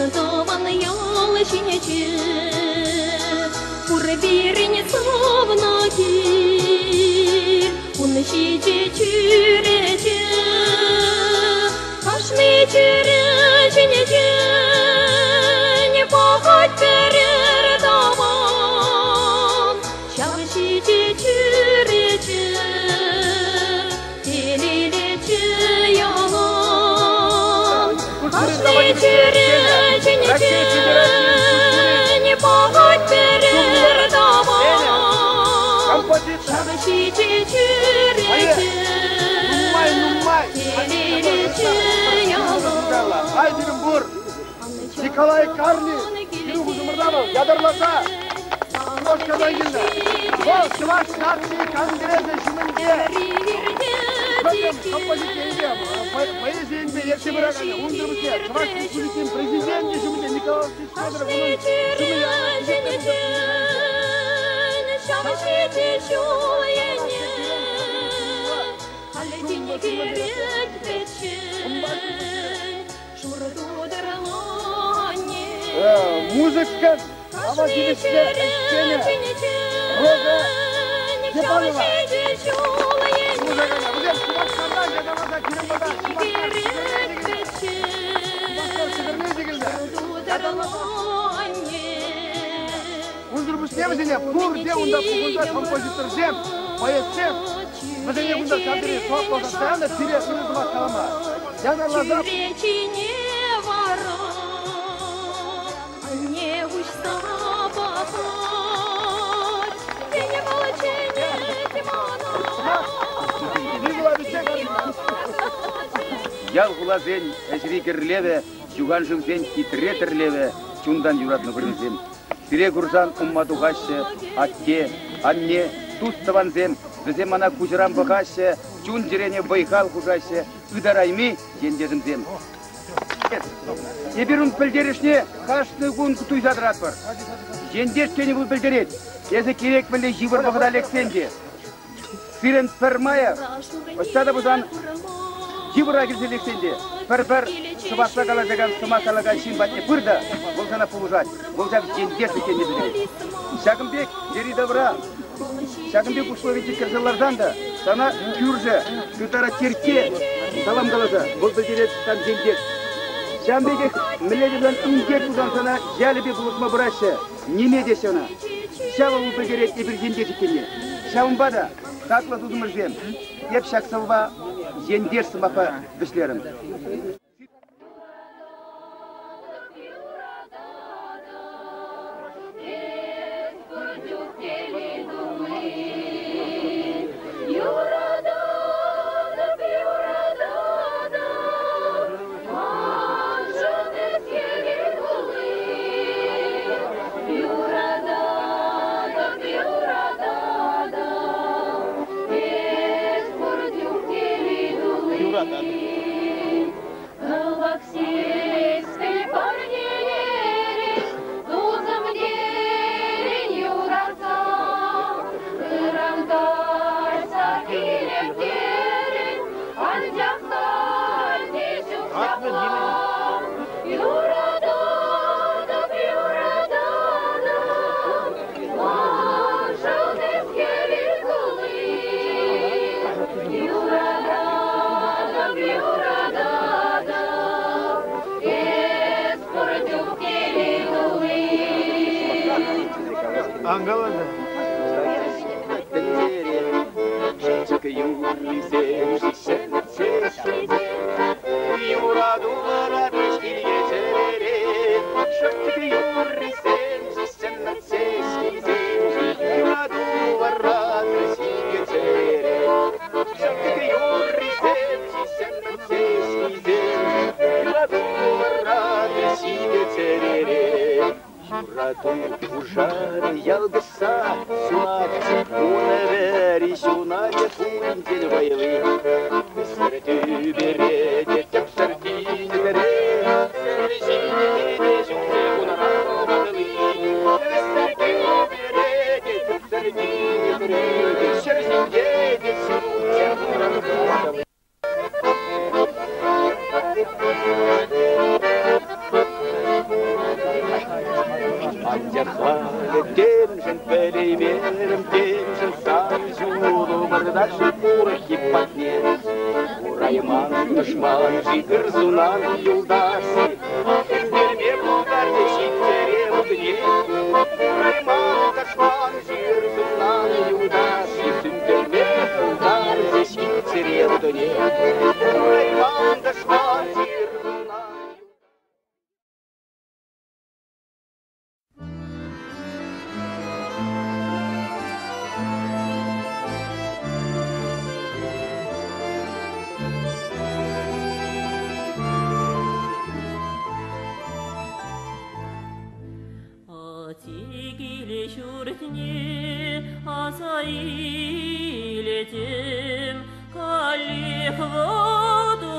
Шантован ялчинече, Урбирин совнаки, Уншиче чурече, Ашми чуреченече, Не похоть передаван, Шавшиче чурече, Телилече ялан, Ашми чуреченече, Не похоть передаван, Шавшиче чурече, Айдырымбур, Николай Карли, Кирюху Зумырданов, ядырласа, Москвадан келді. Ол Чуваш нации конгрессы шумінде, композицияңде, поэзияңде ерте бірағаны, оңдырмызде, Чуваш республикин президенті шумінде Николай Федоров, музыка, авазилище, эстене, Роза Степанова. Музыканы, бұзем, Шубашқардан, Жадамада, Керембада, Шубашқар Сібірне дегілді. Оңдырмыз немізіне, бұр де ұнда бұғында композитор зем, поэт зем, Мәзіне бұнда сәндірі суап болса, сәнді тире сұрызыма қалама. Ядарлазап. Ял құлазен, әшірі керлеве, жүған жүңсен китіре тірлеве, чундан юратны көрінсен. Сире күрсан ұммаду қашы, атке, анне, тұстыванзен, Зем ана кучерам бахаще, чун жирене байхал хужаще, ыдарайми жендезімзем. Еберун пілдерішне қашты күн күтуй задырат бар. Жендес кені бұл пілдерет. Езі керек білі живыр бағыда лексенде. Сирен пірмая, остада бұдан живыр агілді лексенде. Пір-пір шыбақса қалажаған, сыма қалаған шин батне пырда, бұл сана пұлыжат, бұл жабы жендес екенде білдерет. Шағымбек, жері добра. Шағымбек условиятчик кірзалардан да, сана күржі, күтара терке, салам қалады, бұл білдерет стан жендес. Шағымбек міледерден үңдер бұдан сана жәлібе бұлысма бұрашы, неме десе ona. Шағы бұл білдерет ебір жендес екенде. Шағымба да, қақлы тұзымыр жем, еп шақсылба жендер сымақы бішлерім. Ангалада. Ужар ялгаса, сунат, унавери, сунате пунтель вайлы. Сертю берете, теп сертю берете, сертю унавали. Сертю берете, теп сертю берете, сертю берете, сертю дне. Урайман, душман, жигыр зунан юлдашы, Берме бұлдарды шектере ұдне. Урайман, душман, жигыр зунан юлдашы, Берме бұлдарды шектере ұдне. Урайман, душман, жигыр зунан. Тигили шуртне, азаилетим, калих воду